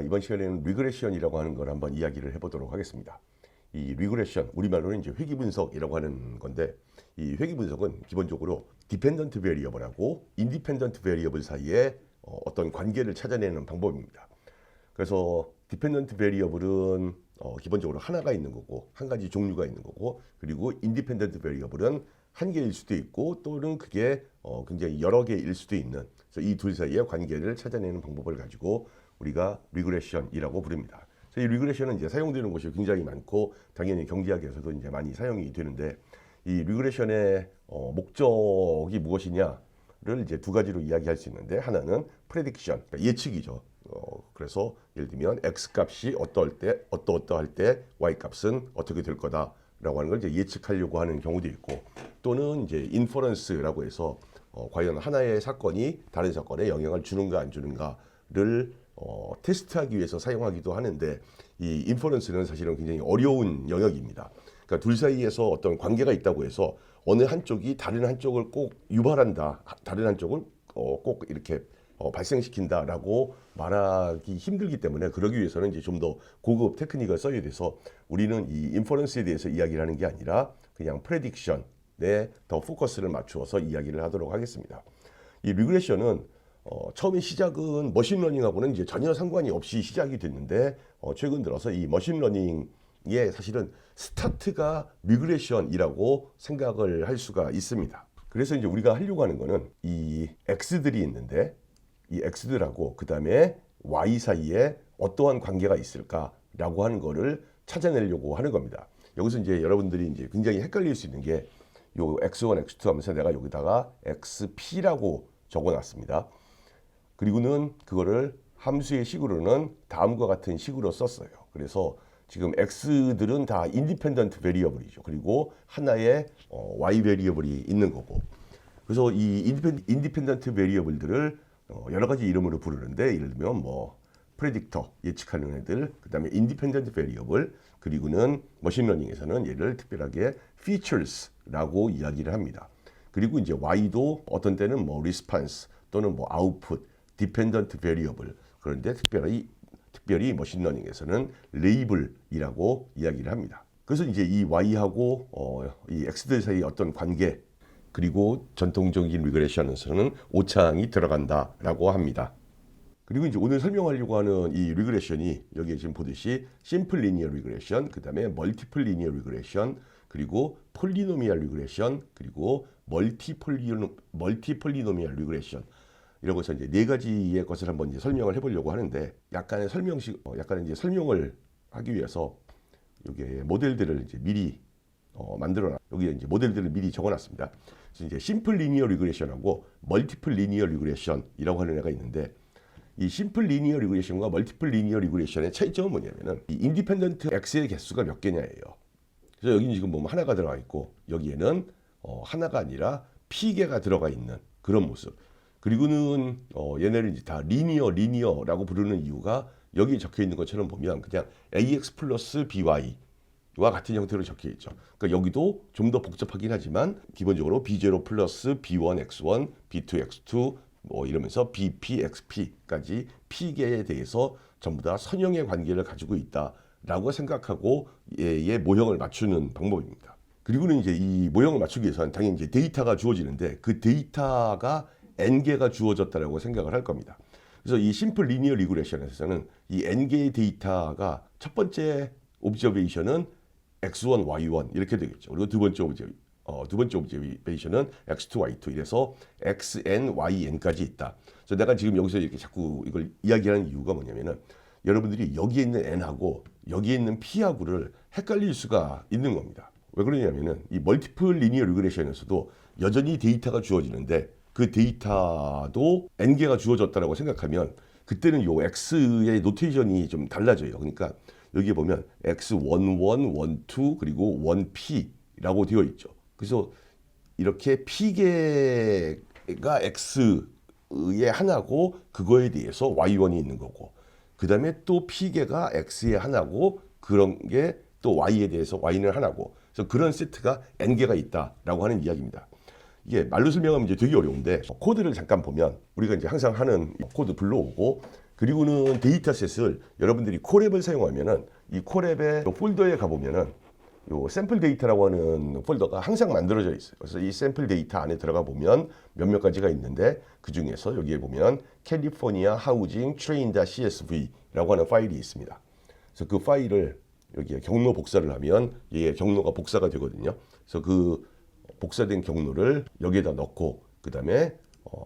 이번 시간에는 리그레션이라고 하는 걸 한번 이야기를 해보도록 하겠습니다. 이 리그레션, 우리말로는 이제 회귀 분석이라고 하는 건데, 이 회귀 분석은 기본적으로 디펜던트 베리어블하고 인디펜던트 베리어블 사이에 어떤 관계를 찾아내는 방법입니다. 그래서 디펜던트 베리어블은 기본적으로 하나가 있는 거고, 한 가지 종류가 있는 거고, 그리고 인디펜던트 베리어블은 한 개일 수도 있고, 또는 그게 굉장히 여러 개일 수도 있는, 그래서 이 둘 사이의 관계를 찾아내는 방법을 가지고 우리가 리그레션이라고 부릅니다. 이 리그레션은 이제 사용되는 곳이 굉장히 많고, 당연히 경제학에서도 이제 많이 사용이 되는데, 이 리그레션의 목적이 무엇이냐를 이제 두 가지로 이야기할 수 있는데, 하나는 프레딕션, 그러니까 예측이죠. 그래서 예를 들면 x 값이 어떠할 때 y 값은 어떻게 될 거다라고 하는 걸 이제 예측하려고 하는 경우도 있고, 또는 이제 인퍼런스라고 해서 과연 하나의 사건이 다른 사건에 영향을 주는가 안 주는가를 테스트하기 위해서 사용하기도 하는데, 이 인퍼런스는 사실은 굉장히 어려운 영역입니다. 그러니까 둘 사이에서 어떤 관계가 있다고 해서 어느 한쪽이 다른 한쪽을 꼭 유발한다, 다른 한쪽을 꼭 이렇게 발생시킨다라고 말하기 힘들기 때문에, 그러기 위해서는 이제 좀 더 고급 테크닉을 써야 돼서 우리는 이 인퍼런스에 대해서 이야기를 하는 게 아니라 그냥 프레딕션에 더 포커스를 맞추어서 이야기를 하도록 하겠습니다. 이 리그레션은 처음에 시작은 머신러닝하고는 이제 전혀 상관이 없이 시작이 됐는데, 최근 들어서 이 머신러닝의 사실은 스타트가 리그레션이라고 생각을 할 수가 있습니다. 그래서 이제 우리가 하려고 하는 거는 이 x들이 있는데, 이 x들하고 그 다음에 y 사이에 어떠한 관계가 있을까라고 하는 거를 찾아내려고 하는 겁니다. 여기서 이제 여러분들이 이제 굉장히 헷갈릴 수 있는 게, 요 x1, x2 하면서 내가 여기다가 xp라고 적어놨습니다. 그리고는 그거를 함수의 식으로는 다음과 같은 식으로 썼어요. 그래서 지금 x들은 다 인디펜던트 베리어블이죠. 그리고 하나의 y 베리어블이 있는 거고, 그래서 이 인디펜던트 베리어블들을 여러 가지 이름으로 부르는데, 예를 들면 뭐 프레딕터, 예측하는 애들, 그 다음에 인디펜던트 베리어블, 그리고는 머신러닝에서는 얘를 특별하게 features라고 이야기를 합니다. 그리고 이제 y도 어떤 때는 뭐 response 또는 뭐 output, dependent variable, 그런데 특별히 머신러닝에서는 레이블이라고 이야기를 합니다. 그래서 이제 이 y하고 이 x들 사이 어떤 관계, 그리고 전통적인 리그레션에서는 오차항이 들어간다라고 합니다. 그리고 이제 오늘 설명하려고 하는 이 리그레션이 여기에 지금 보듯이 심플 리니어 리그레션, 그 다음에 멀티플 리니어 리그레션, 그리고 폴리노미얼 리그레션, 그리고 멀티폴리노미얼 리그레션, 이라고 해서 이제 네 가지의 것을 한번 이제 설명을 해보려고 하는데, 약간의 설명을 하기 위해서 여기에 모델들을 이제 미리 여기에 이제 모델들을 미리 적어놨습니다. 그래서 이제 심플 리니어 리그레션하고 멀티플 리니어 리그레션이라고 하는 애가 있는데, 이 심플 리니어 리그레션과 멀티플 리니어 리그레션의 차이점은 뭐냐면은, 이 인디펜던트 x의 개수가 몇 개냐예요. 그래서 여기는 지금 보면 하나가 들어가 있고, 여기에는 하나가 아니라 p개가 들어가 있는 그런 모습. 그리고는 얘네를 이제 다 리니어라고 부르는 이유가, 여기에 적혀 있는 것처럼 보면 그냥 ax 플러스 by와 같은 형태로 적혀 있죠. 그러니까 여기도 좀 더 복잡하긴 하지만, 기본적으로 b0 플러스 b1 x1, b2 x2 뭐 이러면서 bp, xp까지 p개에 대해서 전부 다 선형의 관계를 가지고 있다라고 생각하고 얘의 모형을 맞추는 방법입니다. 그리고는 이제 이 모형을 맞추기 위해서는 당연히 이제 데이터가 주어지는데, 그 데이터가 n개가 주어졌다라고 생각을 할 겁니다. 그래서 이 심플 리니어 리그레션에서는 이 n개의 데이터가 첫 번째 옵저베이션은 x1, y1 이렇게 되겠죠. 그리고 두 번째 옵저베이션은 x2, y2 이래서 xn, yn까지 있다. 그래서 내가 지금 여기서 이렇게 자꾸 이걸 이야기하는 이유가 뭐냐면은, 여러분들이 여기에 있는 n하고 여기에 있는 p하고를 헷갈릴 수가 있는 겁니다. 왜 그러냐면은, 이 멀티플 리니어 리그레션에서도 여전히 데이터가 주어지는데, 그 데이터도 n개가 주어졌다라고 생각하면, 그때는 요 x의 노테이션이 좀 달라져요. 그러니까 여기에 보면 x11, 12, 그리고 1p라고 되어 있죠. 그래서 이렇게 p개가 x의 하나고, 그거에 대해서 y1이 있는 거고, 그 다음에 또 p개가 x의 하나고, 그런 게 또 y에 대해서 y는 하나고, 그래서 그런 세트가 n개가 있다라고 하는 이야기입니다. 이게 말로 설명하면 이제 되게 어려운데, 코드를 잠깐 보면 우리가 이제 항상 하는 코드 불러오고, 그리고는 데이터셋을 여러분들이 콜앱을 사용하면은 이 콜앱의 폴더에 가보면은 요 샘플 데이터라고 하는 폴더가 항상 만들어져 있어요. 그래서 이 샘플 데이터 안에 들어가 보면 몇몇 가지가 있는데 그 중에서 여기에 보면 캘리포니아 하우징 트레인.csv라고 하는 파일이 있습니다. 그래서 그 파일을 여기에 경로 복사를 하면 얘 경로가 복사가 되거든요. 그래서 그 복사된 경로를 여기에다 넣고 그 다음에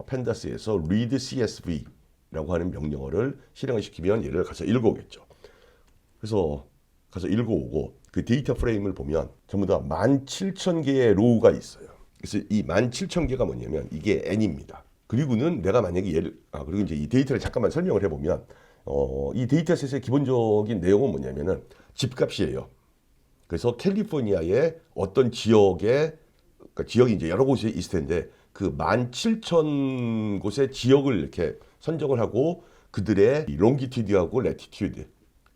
펜다스에서 read csv라고 하는 명령어를 실행을 시키면 얘를 가서 읽어오겠죠. 그래서 가서 읽어오고 그 데이터 프레임을 보면 전부 다 17,000개의 로우가 있어요. 그래서 이 17,000개가 뭐냐면 이게 n입니다. 그리고는 내가 만약에 그리고 이제 이 데이터를 잠깐만 설명을 해보면 이 데이터셋의 기본적인 내용은 뭐냐면은 집값이에요. 그래서 캘리포니아의 어떤 지역에 그러니까 지역이 이제 여러 곳에 있을 텐데 그 17,000곳의 지역을 이렇게 선정을 하고 그들의 롱기튜드하고 레티튜드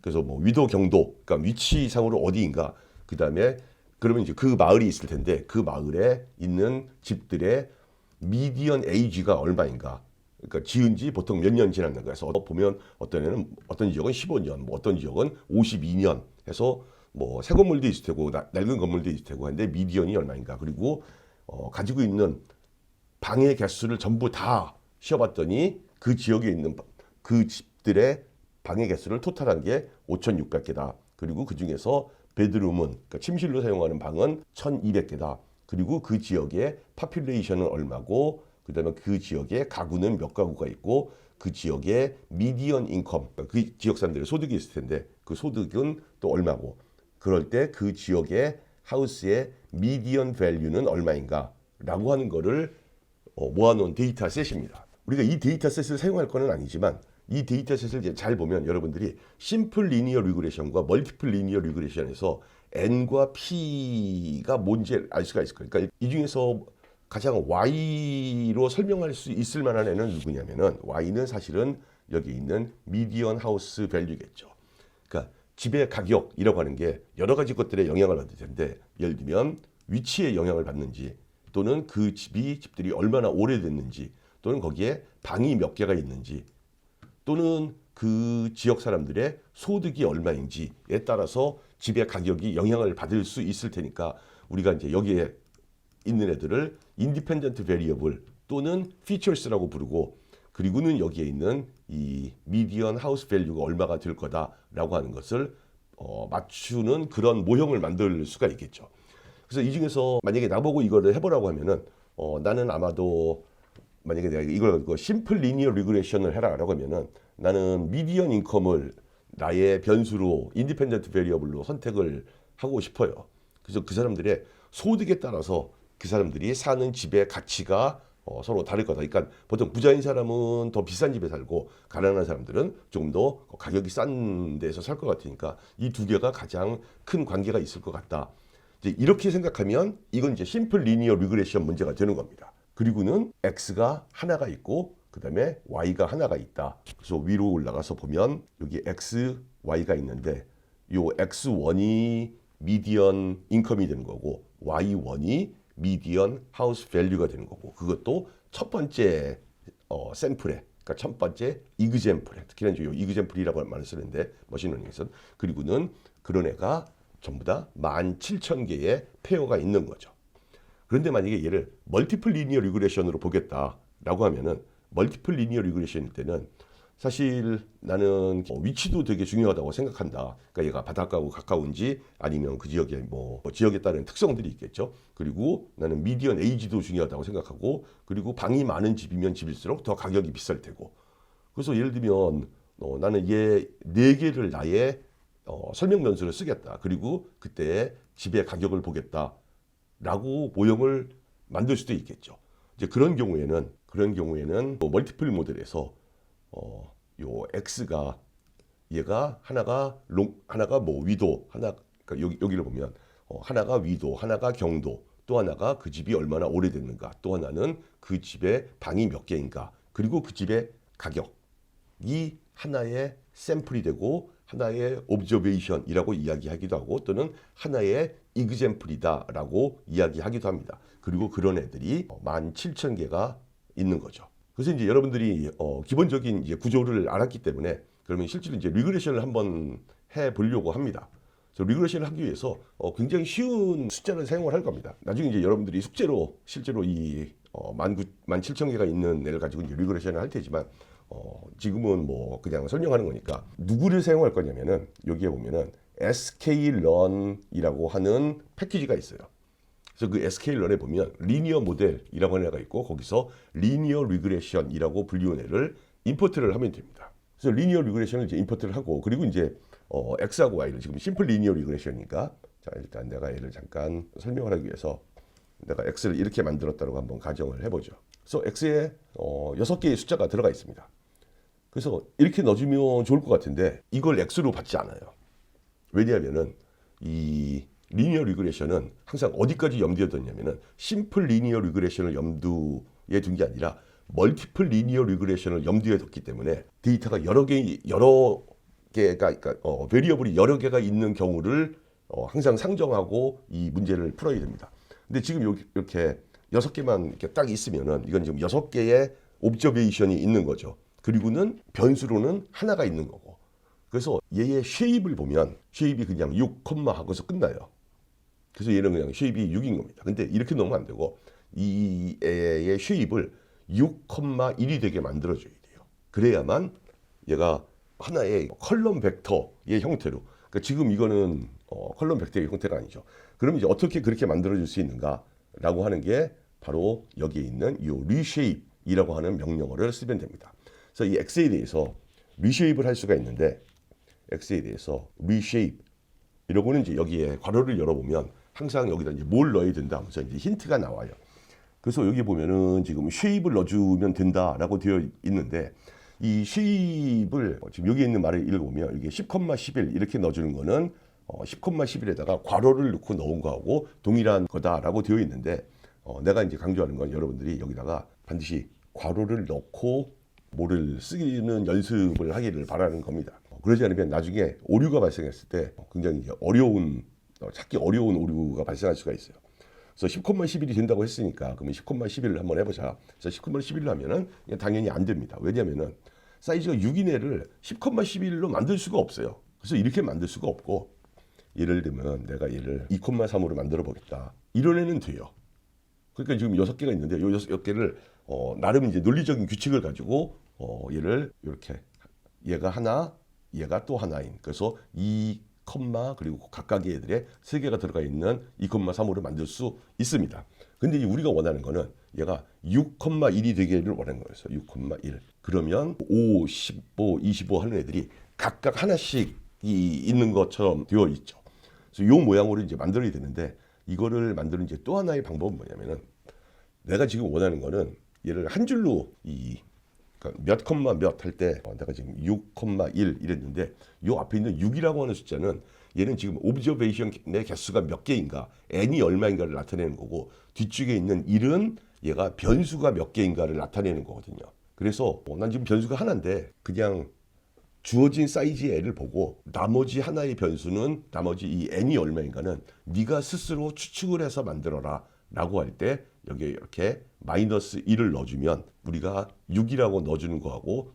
그래서 뭐 위도 경도 그러니까 위치상으로 어디인가 그 다음에 그러면 이제 그 마을이 있을 텐데 그 마을에 있는 집들의 미디언 에이지가 얼마인가 그러니까 지은 지 보통 몇 년 지났는가 그래서 보면 어떤 지역은 15년 뭐 어떤 지역은 52년 해서 뭐 새 건물도 있을 테고 낡은 건물도 있을 테고 한데 미디언이 얼마인가 그리고 가지고 있는 방의 개수를 전부 다 쉬어봤더니 그 지역에 있는 그 집들의 방의 개수를 토탈한 게 5,600개다. 그리고 그 중에서 베드룸은 그러니까 침실로 사용하는 방은 1,200개다. 그리고 그 지역의 파퓰레이션은 얼마고 그다음에 그 지역의 가구는 몇 가구가 있고 그 지역의 미디언 인컴 그 지역 사람들의 소득이 있을 텐데 그 소득은 또 얼마고 그럴 때 그 지역의 하우스의 미디언 밸류는 얼마인가 라고 하는 거를 모아놓은 데이터셋입니다. 우리가 이 데이터셋을 사용할 거는 아니지만 이 데이터셋을 잘 보면 여러분들이 심플 리니어 리그레션과 멀티플 리니어 리그레션에서 n과 p가 뭔지 알 수가 있을 거예요. 그러니까 이 중에서 가장 y로 설명할 수 있을 만한 애는 누구냐면은 y는 사실은 여기 있는 미디언 하우스 밸류겠죠. 그러니까 집의 가격이라고 하는 게 여러 가지 것들에 영향을 받을 텐데 예를 들면 위치에 영향을 받는지 또는 그 집들이 얼마나 오래됐는지 또는 거기에 방이 몇 개가 있는지 또는 그 지역 사람들의 소득이 얼마인지에 따라서 집의 가격이 영향을 받을 수 있을 테니까 우리가 이제 여기에 있는 애들을 인디펜던트 베리어블 또는 피처스라고 부르고 그리고는 여기에 있는 이 미디언 하우스 밸류가 얼마가 될 거다라고 하는 것을 맞추는 그런 모형을 만들 수가 있겠죠. 그래서 이 중에서 만약에 나보고 이거를 해보라고 하면은 나는 아마도 만약에 내가 이걸 가지고 심플 리니어 리그레션을 해라라고 하면은 나는 미디언 인컴을 나의 변수로 인디펜던트 베리어블로 선택을 하고 싶어요. 그래서 그 사람들의 소득에 따라서 그 사람들이 사는 집의 가치가 서로 다를 거다. 그러니까 보통 부자인 사람은 더 비싼 집에 살고 가난한 사람들은 조금 더 가격이 싼 데서 살 것 같으니까 이 두 개가 가장 큰 관계가 있을 것 같다. 이제 이렇게 생각하면 이건 이제 심플 리니어 리그레션 문제가 되는 겁니다. 그리고는 x가 하나가 있고 그 다음에 y가 하나가 있다. 그래서 위로 올라가서 보면 여기 x, y가 있는데 요 x1이 미디언 인컴이 되는 거고 y1이 미디언 하우스 밸류가 되는 거고 그것도 첫 번째 샘플에 그러니까 첫 번째 이그젬플에 특히나 이제 이그젬플이라고 말을 쓰는데 머신러닝에서는 그리고는 그런 애가 전부 다 17,000개의 페어가 있는 거죠. 그런데 만약에 얘를 멀티플 리니어 리그레션으로 보겠다라고 하면은 멀티플 리니어 리그레션일 때는 사실 나는 위치도 되게 중요하다고 생각한다. 그러니까 얘가 바닷가하고 가까운지 아니면 그 지역에 뭐 지역에 따른 특성들이 있겠죠. 그리고 나는 미디언 에이지도 중요하다고 생각하고 그리고 방이 많은 집이면 집일수록 더 가격이 비쌀 테고. 그래서 예를 들면 나는 얘 4개를 나의 설명 변수를 쓰겠다. 그리고 그때 집의 가격을 보겠다라고 모형을 만들 수도 있겠죠. 이제 그런 경우에는 멀티플 모델에서 요 x가 얘가 하나가 뭐 위도 그러니까 여기를 보면 하나가 위도 하나가 경도 또 하나가 그 집이 얼마나 오래됐는가 또 하나는 그 집에 방이 몇 개인가 그리고 그 집의 가격이 하나의 샘플이 되고 하나의 옵저베이션이라고 이야기하기도 하고 또는 하나의 이그젬플이다라고 이야기하기도 합니다. 그리고 그런 애들이 17,000개가 있는 거죠. 그래서 이제 여러분들이 기본적인 이제 구조를 알았기 때문에 그러면 실제로 이제 리그레션을 한번 해 보려고 합니다. 그래서 리그레션을 하기 위해서 굉장히 쉬운 숫자를 사용을 할 겁니다. 나중에 이제 여러분들이 숙제로 실제로 이 17,000개가 있는 애를 가지고 이제 리그레션을 할 테지만 지금은 뭐 그냥 설명하는 거니까 누구를 사용할 거냐면은 여기에 보면은 sklearn이라고 하는 패키지가 있어요. 그래서 그 sklearn에 보면 리니어 모델이라고 하는 애가 있고 거기서 리니어 리그레션이라고 불리운 애를 임포트를 하면 됩니다. 그래서 리니어 리그레션을 이제 임포트를 하고 그리고 이제 x하고 y를 지금 심플 리니어 리그레션이니까 자 일단 내가 얘를 잠깐 설명을 하기 위해서 내가 x를 이렇게 만들었다고 한번 가정을 해보죠. 그래서 x에 6개의 숫자가 들어가 있습니다. 그래서 이렇게 넣어주면 좋을 것 같은데 이걸 x로 받지 않아요. 왜냐하면은 이 리니어 리그레션은 항상 어디까지 염두에 뒀냐면은 심플 리니어 리그레션을 염두에 둔 게 아니라 멀티플 리니어 리그레션을 염두에 뒀기 때문에 데이터가 여러 개가 그러니까 베리어블이 여러 개가 있는 경우를 항상 상정하고 이 문제를 풀어야 됩니다. 근데 지금 여기 이렇게 6개만 이렇게 딱 있으면은 이건 지금 6개의 옵저베이션이 있는 거죠. 그리고는 변수로는 하나가 있는 거고. 그래서 얘의 쉐입을 보면 쉐입이 그냥 6, 하고서 끝나요. 그래서 얘는 그냥 쉐입이 6인 겁니다. 근데 이렇게 넣으면 안 되고 이 애의 쉐입을 6,1이 되게 만들어줘야 돼요. 그래야만 얘가 하나의 컬럼 벡터의 형태로 그러니까 지금 이거는 컬럼 벡터의 형태가 아니죠. 그럼 이제 어떻게 그렇게 만들어줄 수 있는가라고 하는 게 바로 여기에 있는 이 reshape이라고 하는 명령어를 쓰면 됩니다. 그래서 이 x에 대해서 reshape를 할 수가 있는데 x에 대해서 reshape 이러고는 이제 여기에 괄호를 열어보면 항상 여기다 이제 뭘 넣어야 된다 하면서 이제 힌트가 나와요. 그래서 여기 보면은 지금 shape을 넣어주면 된다라고 되어 있는데 이 shape을 지금 여기 있는 말을 읽어보면 이게 10,11 이렇게 넣어주는 거는 10,11에다가 괄호를 넣고 넣은 거하고 동일한 거다라고 되어 있는데 내가 이제 강조하는 건 여러분들이 여기다가 반드시 괄호를 넣고 뭐를 쓰는 연습을 하기를 바라는 겁니다. 그러지 않으면 나중에 오류가 발생했을 때 굉장히 찾기 어려운 오류가 발생할 수가 있어요. 그래서 10,11이 된다고 했으니까 그러면 10,11을 한번 해보자. 그래서 10,11을 하면은 당연히 안 됩니다. 왜냐하면은 사이즈가 6인 애를 10,11로 만들 수가 없어요. 그래서 이렇게 만들 수가 없고 예를 들면 내가 얘를 2,3으로 만들어 보겠다. 이런 애는 돼요. 그러니까 지금 6개가 있는데 이 6개를 나름 이제 논리적인 규칙을 가지고 얘를 이렇게 얘가 하나, 얘가 또 하나인 그래서 2, 그리고 각각의 애들의 3개가 들어가 있는 2,3으로 만들 수 있습니다. 근데 우리가 원하는 거는 얘가 6,1이 되기를 원하는 거였어요. 6,1. 그러면 5, 15, 25 하는 애들이 각각 하나씩 있는 것처럼 되어 있죠. 그래서 이 모양으로 이제 만들어야 되는데 이거를 만드는 이제 또 하나의 방법은 뭐냐면은 내가 지금 원하는 거는 얘를 한 줄로 그러니까 몇 컴마 몇 할 때 내가 지금 6,1 이랬는데 이 앞에 있는 6이라고 하는 숫자는 얘는 지금 오브저베이션의 개수가 몇 개인가 n이 얼마인가를 나타내는 거고 뒤쪽에 있는 1은 얘가 변수가 몇 개인가를 나타내는 거거든요. 그래서 난 지금 변수가 하나인데 그냥 주어진 사이즈의 애를 보고 나머지 하나의 변수는 나머지 이 n이 얼마인가는 네가 스스로 추측을 해서 만들어라 라고 할 때 여기에 이렇게 마이너스 1을 넣어주면 우리가 6이라고 넣어주는 거하고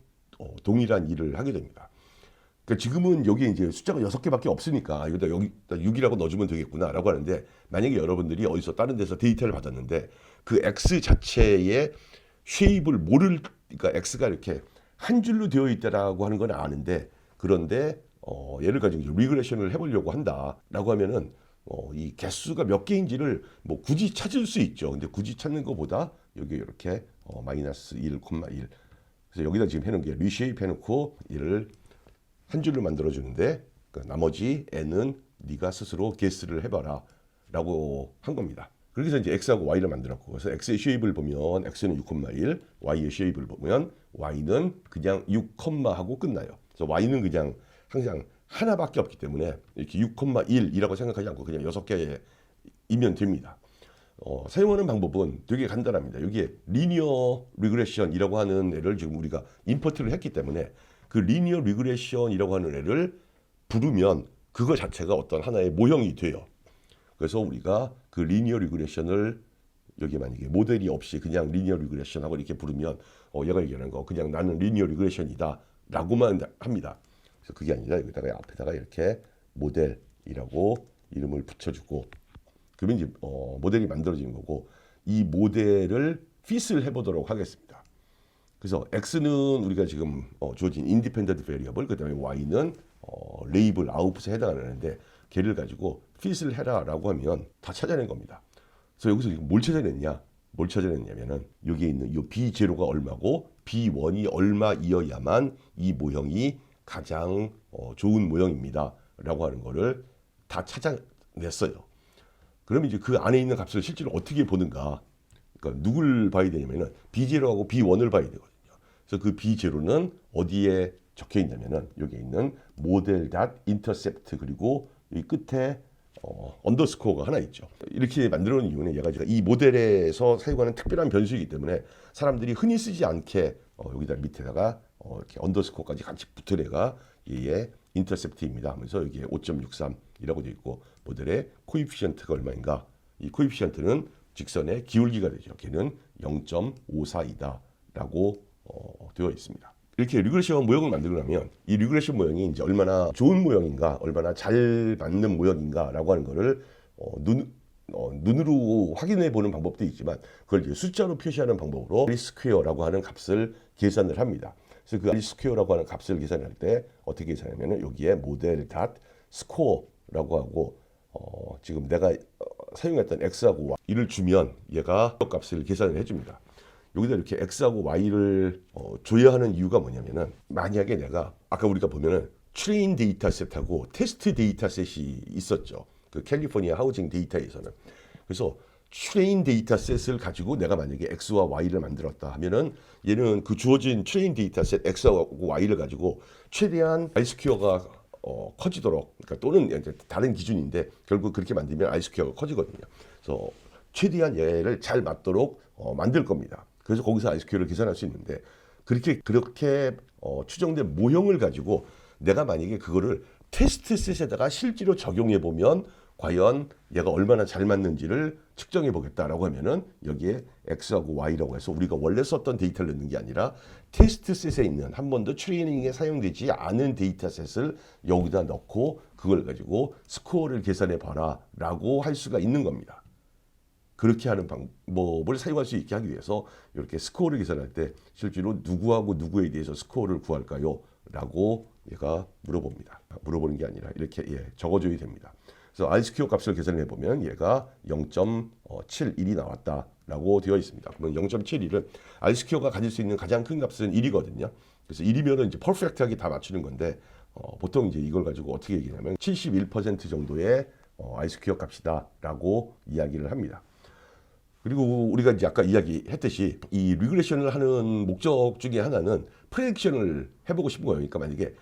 동일한 일을 하게 됩니다. 그러니까 지금은 여기에 이제 숫자가 6개밖에 없으니까 여기다 6이라고 넣어주면 되겠구나 라고 하는데 만약에 여러분들이 어디서 다른 데서 데이터를 받았는데 그 x 자체의 쉐입을 그러니까 x가 이렇게 한 줄로 되어 있다라고 하는 건 아는데 그런데 얘를 가지고 리그레션을 해보려고 한다라고 하면은 이 개수가 몇 개인지를 뭐 굳이 찾을 수 있죠. 근데 굳이 찾는 것보다 여기 이렇게 마이너스 1,1 그래서 여기다 지금 해놓은 게 리쉐입 해놓고 얘를 한 줄로 만들어주는데 나머지 n은 네가 스스로 게스를 해봐라 라고 한 겁니다. 그래서 이제 x하고 y를 만들었고 그래서 x의 쉐입을 보면 x는 6,1 y의 쉐입을 보면 y는 그냥 6, 하고 끝나요. 그래서 y는 그냥 항상 하나밖에 없기 때문에 이렇게 6,1이라고 생각하지 않고 그냥 6개이면 됩니다. 사용하는 방법은 되게 간단합니다. 여기에 리니어 리그레션이라고 하는 애를 지금 우리가 임포트를 했기 때문에 그 리니어 리그레션이라고 하는 애를 부르면 그거 자체가 어떤 하나의 모형이 돼요. 그래서 우리가 그 리니어 리그레션을 여기 만약에 모델이 없이 그냥 리니어 리그레션하고 이렇게 부르면 얘가 얘기하는 거 그냥 나는 리니어 리그레션이다 라고만 합니다. 그래서 그게 아니라 여기다가 앞에다가 이렇게 모델이라고 이름을 붙여주고 그러면 이제 모델이 만들어지는 거고 이 모델을 핏을 해보도록 하겠습니다. 그래서 x는 우리가 지금 주어진 인디펜던트 베리어블 그다음에 y는 레이블 아웃풋에 해당하는데 걔를 가지고 핏을 해라라고 하면 다 찾아낸 겁니다. 그래서 여기서 뭘 찾아냈냐? 뭘 찾아냈냐면은 여기에 있는 이 B0가 얼마고 B1이 얼마이어야만 이 모형이 가장 좋은 모형입니다. 라고 하는 거를 다 찾아냈어요. 그러면 이제 그 안에 있는 값을 실제로 어떻게 보는가? 그러니까 누굴 봐야 되냐면은 B0하고 B1을 봐야 되거든요. 그래서 그 B0는 어디에 적혀 있냐면은 여기 있는 모델 닷 인터셉트 그리고 이 끝에 언더스코어가 하나 있죠. 이렇게 만들어 놓은 이유는 얘가 이 모델에서 사용하는 특별한 변수이기 때문에 사람들이 흔히 쓰지 않게 여기다 밑에다가 이렇게 언더스코어까지 같이 붙은 애가 얘의 인터셉트입니다 하면서 여기에 5.63이라고 되어 있고 모델의 코이피션트가 얼마인가? 이 코이피션트는 직선의 기울기가 되죠. 걔는 0.54이다 라고 되어 있습니다. 이렇게 리그레션 모형을 만들려면 이 리그레션 모형이 이제 얼마나 좋은 모형인가, 얼마나 잘 맞는 모형인가라고 하는 거를 눈으로 확인해 보는 방법도 있지만 그걸 이제 숫자로 표시하는 방법으로 R스퀘어라고 하는 값을 계산을 합니다. 그래서 그 R스퀘어라고 하는 값을 계산할 때 어떻게 계산하냐면 여기에 모델 닷 스코어라고 하고 지금 내가 사용했던 x하고 y를 주면 얘가 값을 계산을 해줍니다. 여기다 이렇게 x하고 y를 줘야 하는 이유가 뭐냐면은 만약에 내가 아까 우리가 보면은 트레인 데이터셋하고 테스트 데이터셋이 있었죠. 그 캘리포니아 하우징 데이터에서는. 그래서 트레인 데이터셋을 가지고 내가 만약에 x와 y를 만들었다 하면은 얘는 그 주어진 트레인 데이터셋 x하고 y를 가지고 최대한 R스퀘어가 커지도록 그러니까 또는 다른 기준인데 결국 그렇게 만들면 R스퀘어가 커지거든요. 그래서 최대한 얘를 잘 맞도록 만들 겁니다. 그래서 거기서 R스퀘어를 계산할 수 있는데 그렇게 추정된 모형을 가지고 내가 만약에 그거를 테스트 셋에다가 실제로 적용해 보면 과연 얘가 얼마나 잘 맞는지를 측정해 보겠다라고 하면은 여기에 x하고 y라고 해서 우리가 원래 썼던 데이터를 넣는 게 아니라 테스트 셋에 있는 한 번도 트레이닝에 사용되지 않은 데이터셋을 여기다 넣고 그걸 가지고 스코어를 계산해 봐라라고 할 수가 있는 겁니다. 그렇게 하는 방법을 사용할 수 있게 하기 위해서 이렇게 스코어를 계산할 때 실제로 누구하고 누구에 대해서 스코어를 구할까요? 라고 얘가 물어봅니다. 물어보는 게 아니라 이렇게 적어줘야 됩니다. 그래서 R스퀘어 값을 계산해 보면 얘가 0.71이 나왔다라고 되어 있습니다. 그러면 0.71은 R스퀘어가 가질 수 있는 가장 큰 값은 1이거든요. 그래서 1이면은 이제 퍼펙트하게 다 맞추는 건데 보통 이제 이걸 가지고 어떻게 얘기하냐면 71% 정도의 R스퀘어 값이다라고 이야기를 합니다. 그리고 우리가 이제 아까 이야기했듯이 이 리그레션을 하는 목적 중에 하나는 프레딕션을 해보고 싶은 거예요. 그러니까 만약에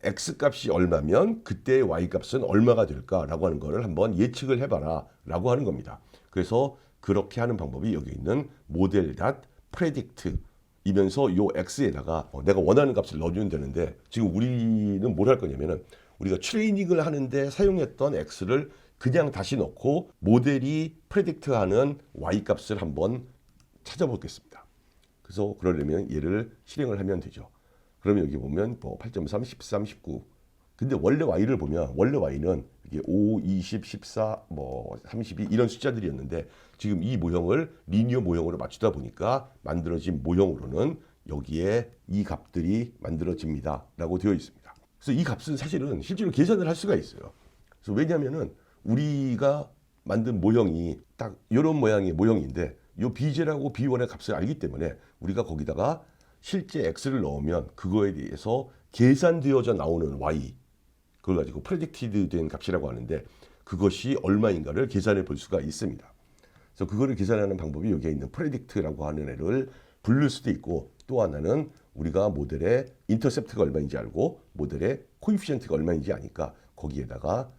x 값이 얼마면 그때 y 값은 얼마가 될까라고 하는 거를 한번 예측을 해봐라 라고 하는 겁니다. 그래서 그렇게 하는 방법이 여기 있는 모델 닷 프레딕트 이면서 요 x에다가 내가 원하는 값을 넣어주면 되는데 지금 우리는 뭘 할 거냐면은 우리가 트레이닝을 하는데 사용했던 x를 그냥 다시 넣고 모델이 프레딕트하는 y 값을 한번 찾아보겠습니다. 그래서 그러려면 얘를 실행을 하면 되죠. 그러면 여기 보면 8.3, 13, 19. 근데 원래 y를 보면 원래 y는 이게 5, 20, 14, 32 이런 숫자들이었는데 지금 이 모형을 리니어 모형으로 맞추다 보니까 만들어진 모형으로는 여기에 이 값들이 만들어집니다라고 되어 있습니다. 그래서 이 값은 사실은 실제로 계산을 할 수가 있어요. 그래서 왜냐하면은 우리가 만든 모형이 딱 이런 모양의 모형인데 이 B0하고 B1의 값을 알기 때문에 우리가 거기다가 실제 x를 넣으면 그거에 대해서 계산되어져 나오는 y 그걸 가지고 프레딕티드 된 값이라고 하는데 그것이 얼마인가를 계산해 볼 수가 있습니다. 그래서 그거를 계산하는 방법이 여기에 있는 프레딕트라고 하는 애를 부를 수도 있고 또 하나는 우리가 모델의 인터셉트가 얼마인지 알고 모델의 코이피션트가 얼마인지 아니까 거기에다가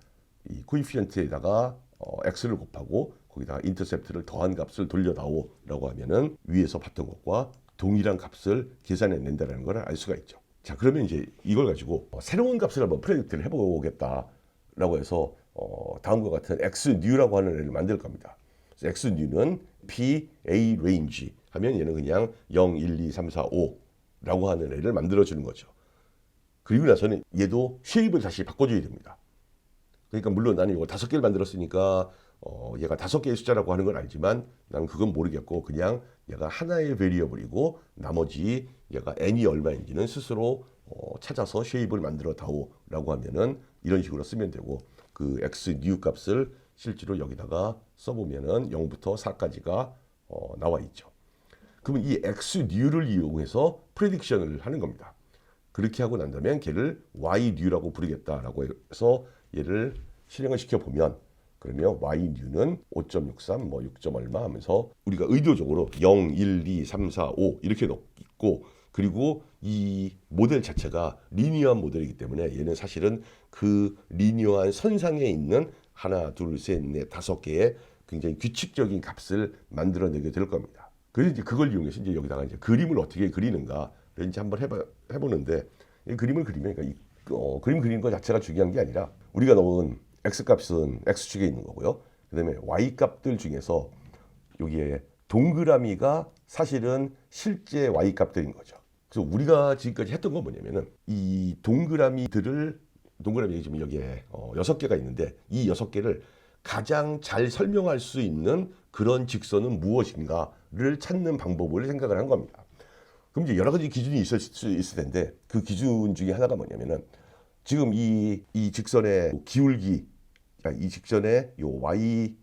이 코이피션트에다가 x를 곱하고 거기다가 인터셉트를 더한 값을 돌려다오라고 하면은 위에서 봤던 것과 동일한 값을 계산해낸다는 걸 알 수가 있죠. 자, 그러면 이제 이걸 가지고 새로운 값을 한번 프레딕트를 해보겠다라고 해서 다음과 같은 xnew라고 하는 애를 만들 겁니다. 그래서 xnew는 p a range 하면 얘는 그냥 0, 1, 2, 3, 4, 5라고 하는 애를 만들어주는 거죠. 그리고 나서는 얘도 쉐입을 다시 바꿔줘야 됩니다. 그러니까 물론 나는 이거 5개를 만들었으니까 얘가 5개의 숫자라고 하는 건 알지만 나는 그건 모르겠고 그냥 얘가 하나의 베리어블이고 나머지 얘가 n이 얼마인지는 스스로 찾아서 쉐입을 만들어 다오라고 하면은 이런 식으로 쓰면 되고 그 x new 값을 실제로 여기다가 써보면은 0부터 4까지가 나와 있죠. 그러면 이 x new를 이용해서 프레딕션을 하는 겁니다. 그렇게 하고 난 다음에 걔를 y new라고 부르겠다라고 해서 얘를 실행을 시켜보면 그러면 y new는 5.63, 뭐 6점 얼마 하면서 우리가 의도적으로 0, 1, 2, 3, 4, 5 이렇게 넣고 그리고 이 모델 자체가 리니어한 모델이기 때문에 얘는 사실은 그 리니어한 선상에 있는 하나, 둘, 셋, 넷, 5개의 굉장히 규칙적인 값을 만들어내게 될 겁니다. 그래서 이제 그걸 이용해서 이제 여기다가 이제 그림을 어떻게 그리는가 이제 한번 해보는데 이 그림을 그리면 그러니까 그림 그리는 것 자체가 중요한 게 아니라 우리가 넣은 x 값은 x축에 있는 거고요. 그다음에 y 값들 중에서 여기에 동그라미가 사실은 실제 y 값들인 거죠. 그래서 우리가 지금까지 했던 건 뭐냐면은 이 동그라미들을 동그라미 지금 여기에 6개가 있는데 이 6개를 가장 잘 설명할 수 있는 그런 직선은 무엇인가를 찾는 방법을 생각을 한 겁니다. 그럼 이제 여러 가지 기준이 있을 수 있을 텐데 그 기준 중에 하나가 뭐냐면은 지금 이 직선의 기울기, 이 직선의 요 y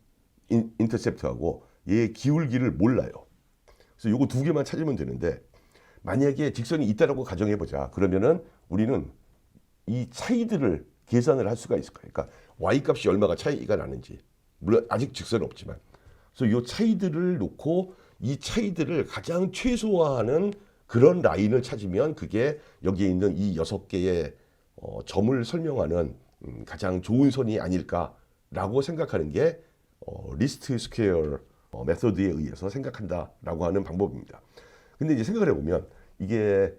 인터셉트하고 얘의 기울기를 몰라요. 그래서 요거 2개만 찾으면 되는데 만약에 직선이 있다라고 가정해 보자. 그러면은 우리는 이 차이들을 계산을 할 수가 있을 거예요. 그러니까 y 값이 얼마가 차이가 나는지 물론 아직 직선은 없지만 그래서 이 차이들을 놓고 이 차이들을 가장 최소화하는 그런 라인을 찾으면 그게 여기에 있는 이 6개의 점을 설명하는 가장 좋은 선이 아닐까라고 생각하는 게 리스트 스퀘어 메소드에 의해서 생각한다라고 하는 방법입니다. 근데 이제 생각을 해보면 이게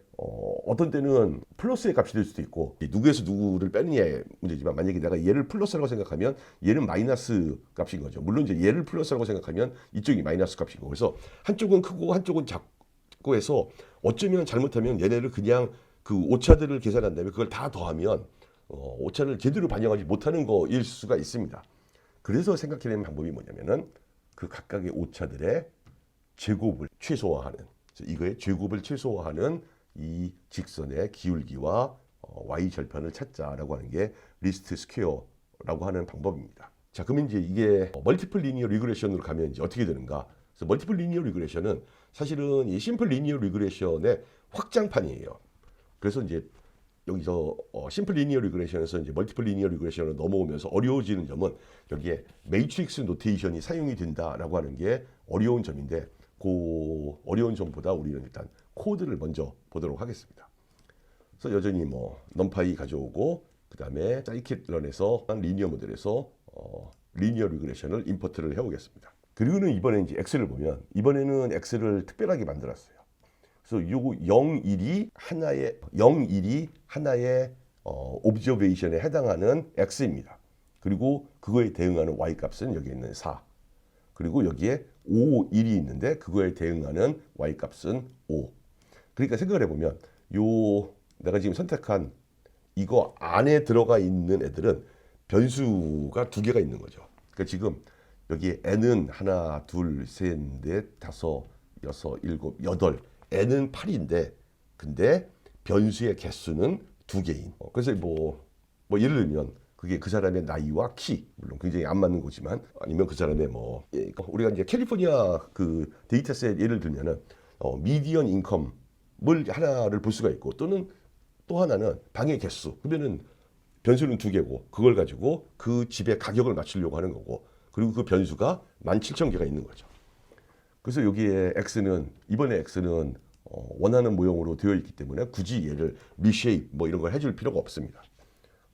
어떤 때는 플러스의 값이 될 수도 있고 누구에서 누구를 빼느냐의 문제지만 만약에 내가 얘를 플러스라고 생각하면 얘는 마이너스 값인 거죠. 물론 이제 얘를 플러스라고 생각하면 이쪽이 마이너스 값인 거고 그래서 한쪽은 크고 한쪽은 작고 해서 어쩌면 잘못하면 얘네를 그냥 그 오차들을 계산한 다음에 그걸 다 더하면 오차를 제대로 반영하지 못하는 거일 수가 있습니다. 그래서 생각해내는 방법이 뭐냐면은 그 각각의 오차들의 제곱을 최소화하는 이거의 제곱을 최소화하는 이 직선의 기울기와 y 절편을 찾자라고 하는 게 리스트 스퀘어라고 하는 방법입니다. 자, 그러면 이제 이게 멀티플 리니어 리그레션으로 가면 이제 어떻게 되는가? 그래서 멀티플 리니어 리그레션은 사실은 이 심플 리니어 리그레션의 확장판이에요. 그래서 이제 여기서 심플 리니어 리그레션에서 이제 멀티플 리니어 리그레션으로 넘어오면서 어려워지는 점은 여기에 매트릭스 노테이션이 사용이 된다라고 하는 게 어려운 점인데 그 어려운 점보다 우리는 일단 코드를 먼저 보도록 하겠습니다. 그래서 여전히 뭐 넘파이 가져오고 그 다음에 사이킷런에서 리니어 모델에서 리니어 리그레션을 임포트를 해오겠습니다. 그리고는 이번에 이제 x를 보면 이번에는 x를 특별하게 만들었어요. 그래서 요거 0, 1이 하나의 옵저베이션에 해당하는 x입니다. 그리고 그거에 대응하는 y 값은 여기 있는 4. 그리고 여기에 5, 1이 있는데 그거에 대응하는 y 값은 5. 그러니까 생각을 해보면 요 내가 지금 선택한 이거 안에 들어가 있는 애들은 변수가 2개가 있는 거죠. 그러니까 지금 여기 n은 하나, 둘, 셋, 넷, 다섯, 여섯, 일곱, 여덟. n은 8인데 근데 변수의 개수는 2개인. 그래서 뭐 예를 들면 그게 그 사람의 나이와 키, 물론 굉장히 안 맞는 거지만 아니면 그 사람의 뭐 우리가 이제 캘리포니아 그 데이터셋 예를 들면은 미디언 인컴을 하나를 볼 수가 있고 또는 또 하나는 방의 개수. 그러면은 변수는 2개고 그걸 가지고 그 집의 가격을 맞추려고 하는 거고 그리고 그 변수가 17,000개가 있는 거죠. 그래서 여기에 x는 이번에 x는 원하는 모형으로 되어 있기 때문에 굳이 얘를 리쉐입 뭐 이런 걸 해줄 필요가 없습니다.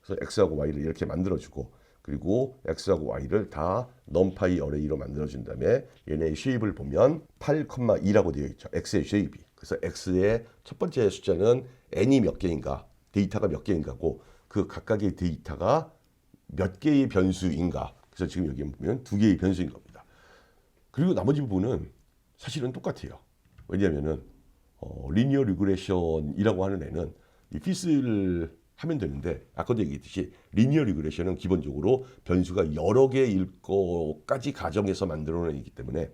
그래서 x하고 y를 이렇게 만들어주고 그리고 x하고 y를 다 넘파이 어레이로 만들어준 다음에 얘네의 쉐입을 보면 8,2라고 되어 있죠. x의 쉐입이. 그래서 x의 첫 번째 숫자는 n이 몇 개인가, 데이터가 몇 개인가고 그 각각의 데이터가 몇 개의 변수인가. 그래서 지금 여기 보면 2개의 변수인 겁니다. 그리고 나머지 부분은 사실은 똑같아요. 왜냐하면은 리니어 리그레션이라고 하는 애는 이 피스를 하면 되는데 아까도 얘기했듯이 리니어 리그레션은 기본적으로 변수가 여러 개일 거까지 가정해서 만들어낸 이기 때문에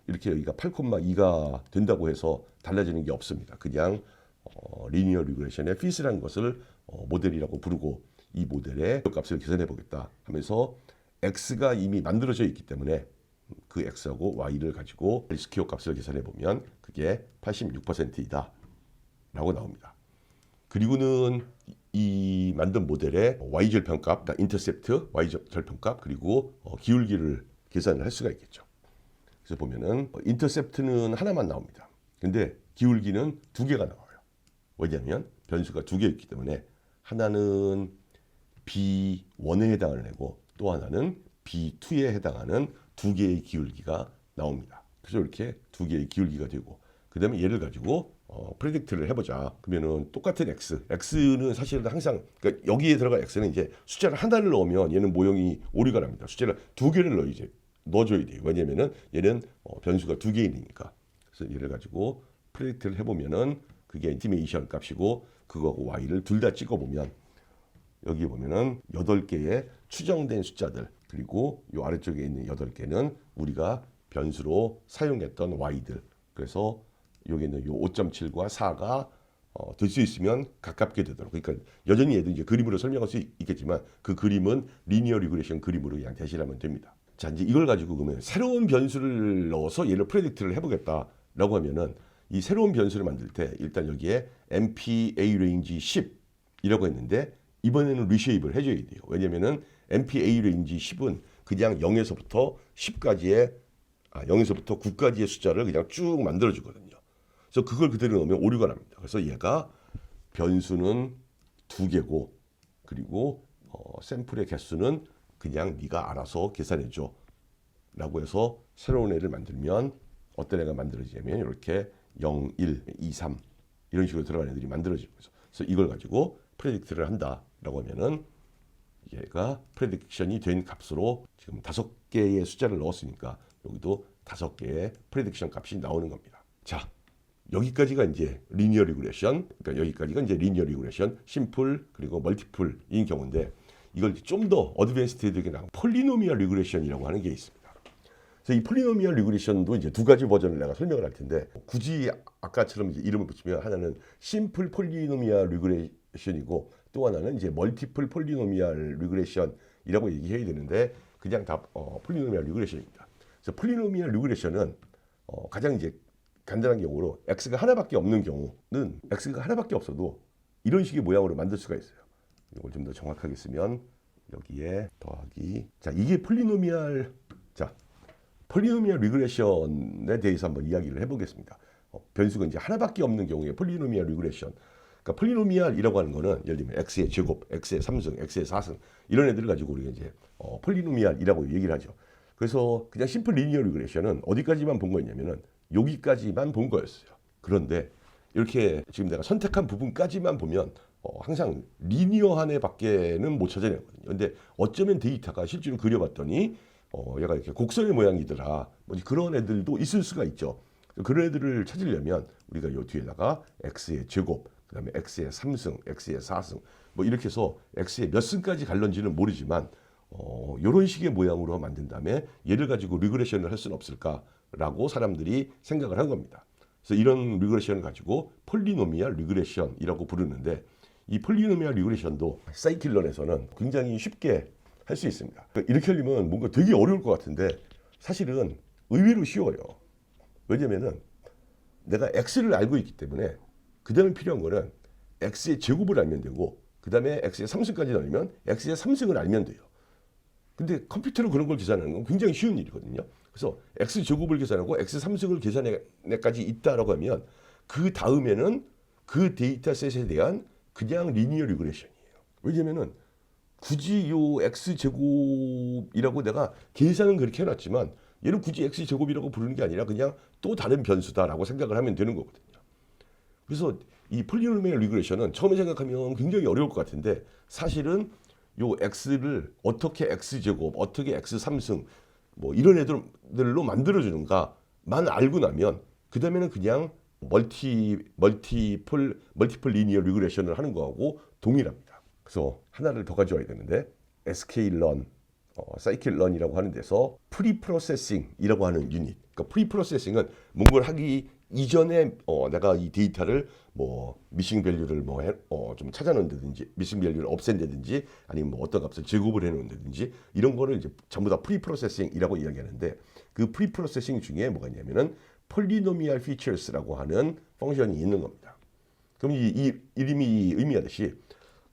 이렇게 여기가 8,2가 된다고 해서 달라지는 게 없습니다. 그냥 리니어 리그레션의 피스라는 것을 모델이라고 부르고 이 모델의 값을 계산해 보겠다 하면서 x가 이미 만들어져 있기 때문에 그 x하고 y를 가지고 스퀘어 값을 계산해 보면 그게 86%이다 라고 나옵니다. 그리고는 이 만든 모델의 y절편값, 그러니까 인터셉트, y절편값 그리고 기울기를 계산을 할 수가 있겠죠. 그래서 보면은 인터셉트는 하나만 나옵니다. 근데 기울기는 두 개가 나와요. 왜냐하면 변수가 두 개 있기 때문에 하나는 B1에 해당하는 애고 또 하나는 B2에 해당하는 두 개의 기울기가 나옵니다. 그래서 이렇게 두 개의 기울기가 되고 그 다음에 얘를 가지고 프레딕트를 해보자. 그러면은 똑같은 x는 사실은 항상 그러니까 여기에 들어갈 x는 이제 숫자를 하나를 넣으면 얘는 모형이 오류가 납니다. 숫자를 두 개를 넣어줘야 돼요. 왜냐면은 얘는 변수가 두 개이니까. 그래서 얘를 가지고 프레딕트를 해보면은 그게 인티메이션 값이고 그거하고 y를 둘 다 찍어보면 여기 보면은 8개의 추정된 숫자들 그리고 이 아래쪽에 있는 8개는 우리가 변수로 사용했던 y들. 그래서 여기는 요 5.7과 4가 될 수 있으면 가깝게 되도록. 그러니까 여전히 얘도 이제 그림으로 설명할 수 있겠지만 그 그림은 리니어 리그레션 그림으로 그냥 대신하면 됩니다. 자, 이제 이걸 가지고 그러면 새로운 변수를 넣어서 얘를 프레딕트를 해보겠다라고 하면은 이 새로운 변수를 만들 때 일단 여기에 MPA 레인지 10이라고 했는데 이번에는 리쉐입을 해줘야 돼요. 왜냐면은 MPA 레인지 10은 그냥 0에서부터 10까지의 0에서부터 9까지의 숫자를 그냥 쭉 만들어주거든요. 그래서 그걸 그대로 넣으면 오류가 납니다. 그래서 얘가 변수는 2개고 그리고 샘플의 개수는 그냥 네가 알아서 계산해줘 라고 해서 새로운 애를 만들면 어떤 애가 만들어지냐면 이렇게 0, 1, 2, 3 이런 식으로 들어가는 애들이 만들어지는 거죠. 그래서 이걸 가지고 프레딕트를 한다라고 하면은 얘가 프레딕션이 된 값으로 지금 5개의 숫자를 넣었으니까 여기도 5개의 프레딕션 값이 나오는 겁니다. 자, 여기까지가 이제 리니어 리그레션, 그러니까 여기까지가 이제 리니어 리그레션, 심플 그리고 멀티플인 경우인데 이걸 좀 더 어드밴스드하게 나온 폴리노미얼 리그레션이라고 하는 게 있습니다. 그래서 이 폴리노미얼 리그레션도 이제 두 가지 버전을 내가 설명을 할 텐데 굳이 아까처럼 이제 이름을 붙이면 하나는 심플 폴리노미얼 리그레션이고 또 하나는 이제 멀티플 폴리노미얼 리그레션이라고 얘기해야 되는데 그냥 다 폴리노미얼 리그레션입니다. 그래서 폴리노미얼 리그레션은 가장 이제 간단한 경우로 x가 하나밖에 없는 경우는 x가 하나밖에 없어도 이런 식의 모양으로 만들 수가 있어요. 이걸 좀 더 정확하게 쓰면 여기에 더하기 자 이게 폴리노미얼 리그레션에 대해서 한번 이야기를 해보겠습니다. 변수가 이제 하나밖에 없는 경우에 폴리노미얼 리그레션 그러니까 폴리노미얼이라고 하는 거는 예를 들면 x의 제곱, x의 3승, x의 4승 이런 애들을 가지고 우리가 이제 폴리노미얼이라고 얘기를 하죠. 그래서 그냥 심플 리니어 리그레션은 어디까지만 본 거였냐면은 여기까지만 본 거였어요. 그런데 이렇게 지금 내가 선택한 부분까지만 보면 항상 리니어한 애밖에는 못 찾아내거든요. 근데 어쩌면 데이터가 실제로 그려봤더니 얘가 이렇게 곡선의 모양이더라. 뭐지 그런 애들도 있을 수가 있죠. 그런 애들을 찾으려면 우리가 이 뒤에다가 x의 제곱, 그다음에 x의 3승, x의 4승 뭐 이렇게 해서 x의 몇 승까지 갈런지는 모르지만 이런 식의 모양으로 만든 다음에 얘를 가지고 리그레션을 할 수는 없을까라고 사람들이 생각을 한 겁니다. 그래서 이런 리그레션을 가지고 폴리노미얼 리그레션이라고 부르는데 이 폴리노미얼 리그레션도 사이클론에서는 굉장히 쉽게 할 수 있습니다. 이렇게 하려면 뭔가 되게 어려울 것 같은데 사실은 의외로 쉬워요. 왜냐면은 내가 x를 알고 있기 때문에 그 다음에 필요한 거는 x의 제곱을 알면 되고 그 다음에 x의 3승까지 알면 x의 3승을 알면 돼요. 근데 컴퓨터로 그런 걸 계산하는 건 굉장히 쉬운 일이거든요. 그래서 x 제곱을 계산하고 x 3승을 계산해까지 있다라고 하면 그 다음에는 그 데이터셋에 대한 그냥 리니어 리그레션이에요. 왜냐면은 굳이 요 x 제곱이라고 내가 계산은 그렇게 해놨지만 얘는 굳이 x 제곱이라고 부르는 게 아니라 그냥 또 다른 변수다라고 생각을 하면 되는 거거든요. 그래서 이 폴리노미얼 리그레션은 처음에 생각하면 굉장히 어려울 것 같은데 사실은 요 x를 어떻게 x 제곱, 어떻게 x 3승 뭐 이런 애들로 만들어주는가만 알고 나면 그 다음에는 그냥 멀티플 리니어 리그레션을 하는 거하고 동일합니다. 그래서 하나를 더 가져와야 되는데 sklearn, scikit-learn이라고 하는 데서 프리프로세싱이라고 하는 유닛. 그러니까 프리프로세싱은 뭔가를 하기 이전에 내가 이 데이터를 뭐 미싱 밸류를 좀 찾아놓는다든지 미싱 밸류를 없앤다든지 아니면 뭐 어떤 값을 제곱을 해놓는다든지 이런 거를 이제 전부 다 프리프로세싱이라고 이야기하는데 그 프리프로세싱 중에 뭐가 있냐면은 폴리노미얼 피처스라고 하는 펑션이 있는 겁니다. 그럼 이 이름이 의미하듯이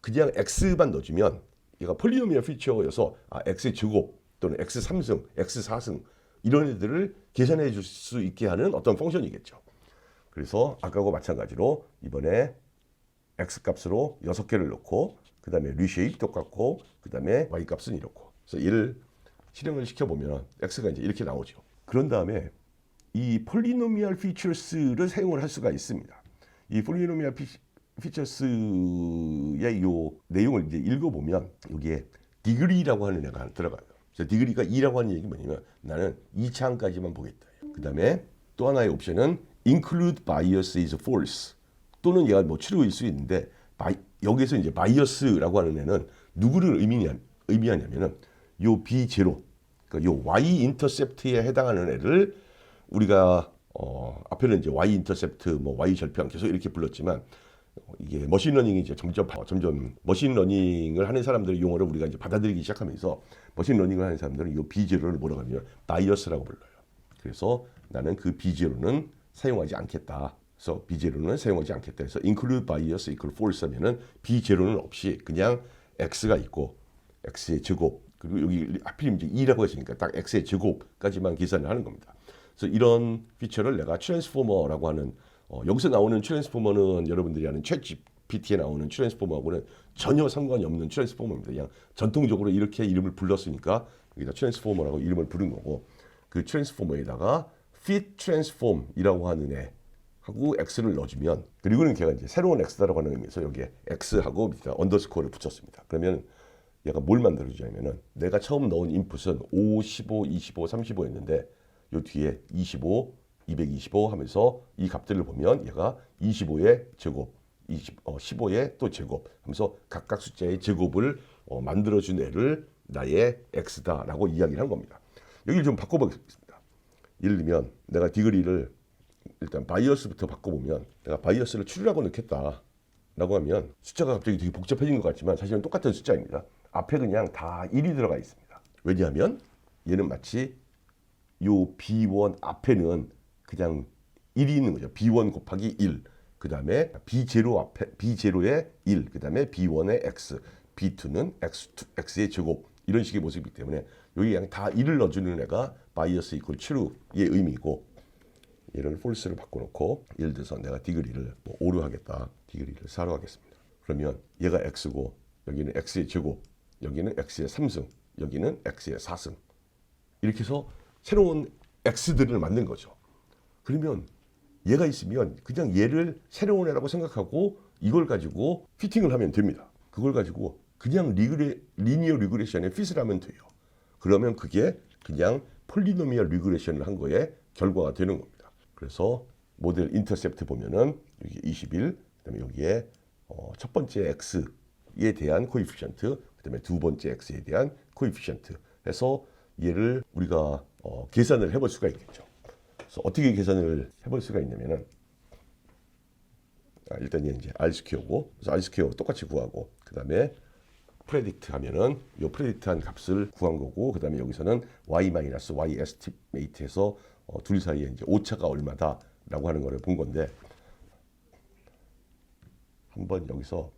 그냥 x만 넣어주면 얘가 폴리노미얼 피처여서 x 제곱 또는 x 3승, x 4승 이런 애들을 계산해 줄 수 있게 하는 어떤 펑션이겠죠. 그래서 아까하고 마찬가지로 이번에 x 값으로 6개를 넣고 그 다음에 리쉐입 똑같고 그 다음에 y 값은 이렇고 그래서 얘를 실행을 시켜보면 x가 이제 이렇게 나오죠. 그런 다음에 이 폴리노미얼 피처스를 사용을 할 수가 있습니다. 이 폴리노미얼 피처스의 요 내용을 이제 읽어보면 여기에 degree라고 하는 애가 들어가요. 그래서 degree가 2라고 하는 얘기 뭐냐면 나는 2차항까지만 보겠다. 그 다음에 또 하나의 옵션은 include bias is false 또는 얘가 뭐 true일 수 있는데 여기서 이제 bias라고 하는 애는 누구를 의미하냐면은 요 b0 그러니까 요 y 인터셉트에 해당하는 애를 우리가 앞에는 이제 y 인터셉트 뭐 y 절편 계속 이렇게 불렀지만 이게 머신러닝이 이제 점점 머신러닝을 하는 사람들의 용어를 우리가 이제 받아들이기 시작하면서 머신러닝을 하는 사람들은 이 b0를 뭐라고 하냐면 바이어스라고 불러요. 그래서 나는 그 b0는 사용하지 않겠다. 그래서 b0는 사용하지 않겠다. 해서 include bias equal false 하면은 b0는 없이 그냥 x가 있고 x의 제곱 그리고 여기 하필 이제 2라고 했으니까 딱 x의 제곱까지만 계산을 하는 겁니다. 그래서 이런 피처를 내가 트랜스포머라고 하는 여기서 나오는 트랜스포머는 여러분들이 아는 챗GPT에 나오는 트랜스포머하고는 전혀 상관이 없는 트랜스포머입니다. 그냥 전통적으로 이렇게 이름을 불렀으니까 여기다 트랜스포머라고 이름을 부른 거고 그 트랜스포머에다가 fit transform이라고 하는 애 하고 x를 넣어주면 그리고는 걔가 이제 새로운 x다라고 하는 의미에서 여기에 x하고 밑에 언더스코어를 붙였습니다. 그러면 얘가 뭘 만들어주냐면은 내가 처음 넣은 인풋은 5, 15, 25, 35였는데 요 뒤에 25, 225 하면서 이 값들을 보면 얘가 25의 제곱, 15의 또 제곱 하면서 각각 숫자의 제곱을 만들어준 애를 나의 x다라고 이야기를 한 겁니다. 여기를 좀 바꿔보겠습니다. 예를 들면 내가 디그리를 일단 바이어스부터 바꿔보면 내가 바이어스를 추리라고 넣겠다라고 하면 숫자가 갑자기 되게 복잡해진 것 같지만 사실은 똑같은 숫자입니다. 앞에 그냥 다 1이 들어가 있습니다. 왜냐하면 얘는 마치 요 B1 앞에는 그냥 1이 있는 거죠. B1 곱하기 1. 그 다음에 B0 앞에 B0의 1. 그 다음에 B1의 X. B2는 X의 제곱. 이런 식의 모습이기 때문에 여기 그냥 다 1을 넣어주는 애가 bias equal true의 의미이고 얘를 false로 바꿔놓고 예를 들어서 내가 디그리를 뭐 5로 하겠다. 디그리를 4로 하겠습니다. 그러면 얘가 X고 여기는 X의 제곱. 여기는 X의 3승. 여기는 X의 4승. 이렇게 해서 새로운 X들을 만든 거죠. 그러면 얘가 있으면 그냥 얘를 새로운 애라고 생각하고 이걸 가지고 피팅을 하면 됩니다. 그걸 가지고 그냥 리니어 리그레션에 핏을 하면 돼요. 그러면 그게 그냥 폴리노미얼 리그레션을 한 거에 결과가 되는 겁니다. 그래서 모델 인터셉트 보면은 여기 21, 그다음에 여기에 첫 번째 x에 대한 코이피션트, 그다음에 두 번째 x에 대한 코이피션트 해서 얘를 우리가 계산을 해볼 수가 있겠죠. 그래서 어떻게 계산을 해볼 수가 있냐면은 일단 얘 이제 R 스퀘어고, 그래서 R 스퀘어 똑같이 구하고, 그 다음에 프레딕트 하면은 요 프레딕트한 값을 구한 거고, 그 다음에 여기서는 y 마이너스 y 에스티메이트해서 둘 사이에 이제 오차가 얼마다라고 하는 거를 본 건데, 한번 여기서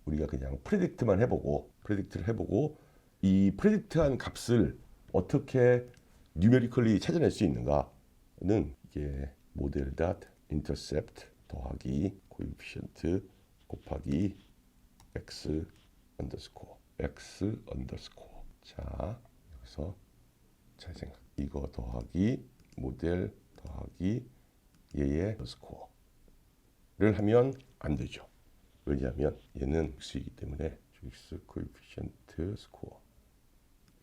우리가 그냥 프레딕트만 해보고, 프레딕트를 해보고, 이 프레딕트한 값을 어떻게 뉴메리컬리 찾아낼 수 있는가는 이게 모델 닷 인터셉트 더하기 코에피션트 곱하기 x 언더스코어 자 여기서 잘 생각 이거 더하기 모델 더하기 얘의 스코어를 하면 안 되죠. 왜냐하면 얘는 x이기 때문에 x 코에피션트 스코어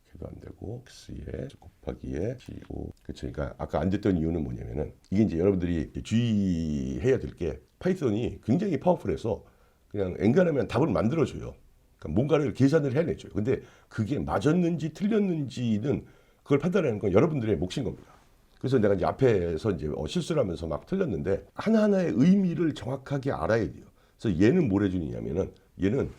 이렇게 이렇게도 안 되고 x에 곱하기에 c5 그렇죠. 그러니까 아까 안 됐던 이유는 뭐냐면은 이게 이제 여러분들이 주의해야 될 게 파이썬이 굉장히 파워풀해서 그냥 엔간하면 답을 만들어줘요. 그러니까 뭔가를 계산을 해내줘요. 근데 그게 맞았는지 틀렸는지는 그걸 판단하는 건 여러분들의 몫인 겁니다. 그래서 내가 이제 앞에서 이제 실수를 하면서 막 틀렸는데 하나하나의 의미를 정확하게 알아야 돼요. 그래서 얘는 뭘 해주느냐면은 얘는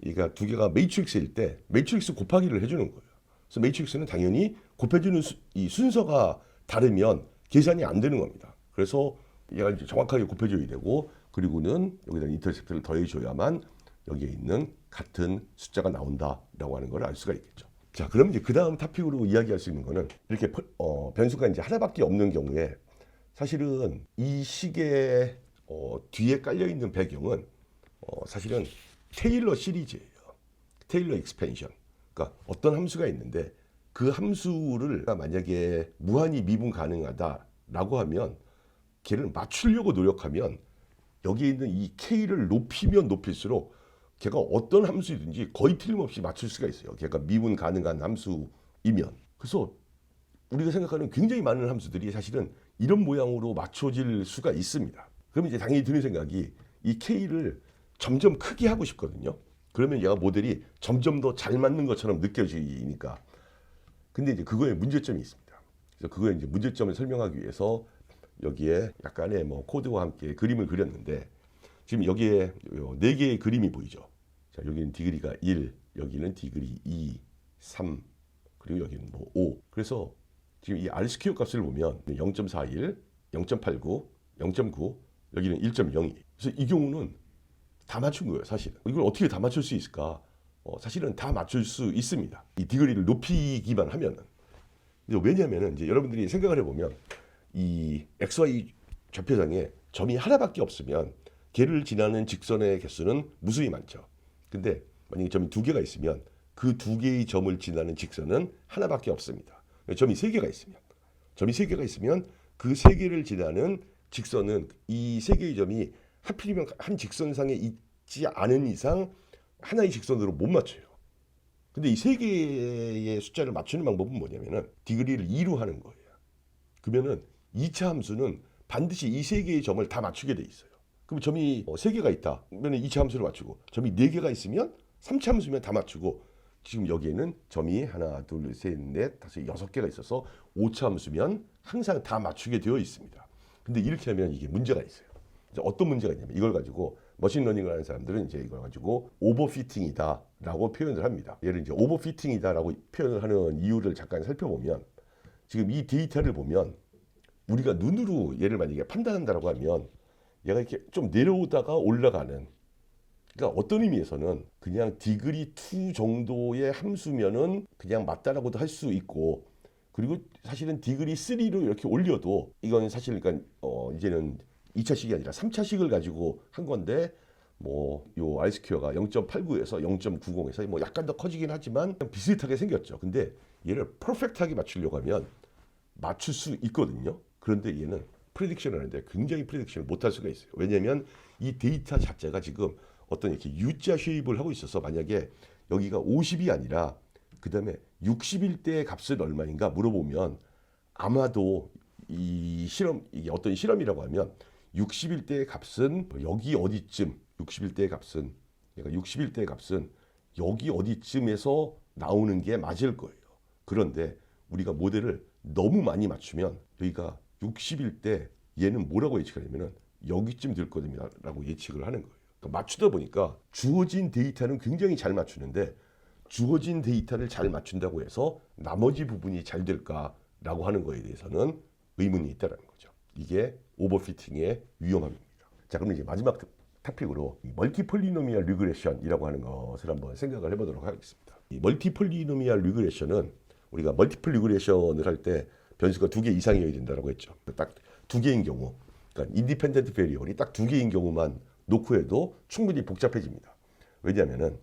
그러니까 두 개가 매트릭스일 때 매트릭스 곱하기를 해주는 거예요. 그래서 매트릭스는 당연히 곱해주는 이 순서가 다르면 계산이 안 되는 겁니다. 그래서 얘가 이제 정확하게 곱해줘야 되고 그리고는 여기다 인터셉트를 더해줘야만 여기에 있는 같은 숫자가 나온다라고 하는 걸 알 수가 있겠죠. 자, 그럼 이제 그 다음 토픽으로 이야기할 수 있는 거는 이렇게 변수가 이제 하나밖에 없는 경우에 사실은 이 식의 뒤에 깔려 있는 배경은 사실은 테일러 시리즈예요. 테일러 익스펜션. 그러니까 어떤 함수가 있는데 그 함수를 만약에 무한히 미분 가능하다라고 하면 걔를 맞추려고 노력하면 여기에 있는 이 k를 높이면 높일수록 걔가 어떤 함수이든지 거의 틀림없이 맞출 수가 있어요. 걔가 미분 가능한 함수이면. 그래서 우리가 생각하는 굉장히 많은 함수들이 사실은 이런 모양으로 맞춰질 수가 있습니다. 그럼 이제 당연히 드는 생각이 이 k를 점점 크게 하고 싶거든요. 그러면 얘가 모델이 점점 더 잘 맞는 것처럼 느껴지니까. 근데 이제 그거에 문제점이 있습니다. 그래서 그거에 이제 문제점을 설명하기 위해서 여기에 약간의 뭐 코드와 함께 그림을 그렸는데 지금 여기에 4개의 그림이 보이죠. 자, 여기는 디그리가 1, 여기는 디그리 2, 3, 그리고 여기는 뭐 5. 그래서 지금 이 R 스퀘어 값을 보면 0.41, 0.89, 0.9, 여기는 1.02. 그래서 이 경우는 다 맞춘 거예요, 사실은. 이걸 어떻게 다 맞출 수 있을까? 사실은 다 맞출 수 있습니다. 이 디그리를 높이기만 하면은. 왜냐하면은 이제 여러분들이 생각을 해보면 이 XY 좌표상에 점이 하나밖에 없으면 걔를 지나는 직선의 개수는 무수히 많죠. 근데 만약에 점이 2개가 있으면 그 2개의 점을 지나는 직선은 하나밖에 없습니다. 점이 3개가 있으면 그 3개를 지나는 직선은 이 3개의 점이 하필이면 한 직선상에 있지 않은 이상 하나의 직선으로 못 맞춰요. 근데 이 3개의 숫자를 맞추는 방법은 뭐냐면은 디그리를 2로 하는 거예요. 그러면은 2차 함수는 반드시 이 3개의 점을 다 맞추게 돼 있어요. 그럼 점이 3개가 있다. 그러면 2차 함수를 맞추고 점이 4개가 있으면 3차 함수면 다 맞추고 지금 여기에는 점이 하나, 둘, 셋, 넷, 다섯, 6개가 있어서 5차 함수면 항상 다 맞추게 되어 있습니다. 근데 이렇게 하면 이게 문제가 있어요. 어떤 문제가 있냐면 이걸 가지고 머신러닝을 하는 사람들은 이제 이걸 가지고 오버피팅이다라고 표현을 합니다. 얘를 이제 오버피팅이다라고 표현을 하는 이유를 잠깐 살펴보면 지금 이 데이터를 보면 우리가 눈으로 얘를 만약에 판단한다라고 하면 얘가 이렇게 좀 내려오다가 올라가는 그러니까 어떤 의미에서는 그냥 디그리 2 정도의 함수면은 그냥 맞다라고도 할 수 있고 그리고 사실은 디그리 3로 이렇게 올려도 이건 사실 그러니까 이제는 2차식이 아니라 3차식을 가지고 한 건데 뭐 요 R스퀘어가 0.89에서 0.90에서 뭐 약간 더 커지긴 하지만 비슷하게 생겼죠. 근데 얘를 퍼펙트하게 맞추려고 하면 맞출 수 있거든요. 그런데 얘는 프레딕션을 하는데 굉장히 프레딕션을 못할 수가 있어요. 왜냐하면 이 데이터 자체가 지금 어떤 이렇게 U자 쉐입을 하고 있어서 만약에 여기가 50이 아니라 그 다음에 60일 때의 값은 얼마인가 물어보면 아마도 이 실험 이게 어떤 실험이라고 하면 60일 때의 값은 여기 어디쯤 60일 때의 값은 그러니까 60일 때의 값은 여기 어디쯤에서 나오는 게 맞을 거예요. 그런데 우리가 모델을 너무 많이 맞추면 여기가 60일 때 얘는 뭐라고 예측하냐면은 여기쯤 될 겁니다 라고 예측을 하는 거예요. 그러니까 맞추다 보니까 주어진 데이터는 굉장히 잘 맞추는데 주어진 데이터를 잘 맞춘다고 해서 나머지 부분이 잘 될까라고 하는 거에 대해서는 의문이 있다는 거죠. 이게 오버피팅의 위험함입니다. 자, 그럼 이제 마지막 토픽으로 멀티폴리노미얼 리그레션이라고 하는 것을 한번 생각을 해보도록 하겠습니다. 이 멀티폴리노미얼 리그레션은 우리가 멀티플 리그레션을 할 때 변수가 2개 이상이어야 된다고 했죠. 딱 2개인 경우, 그러니까 인디펜던트 베리어블이 딱 2개인 경우만 놓고 해도 충분히 복잡해집니다. 왜냐하면은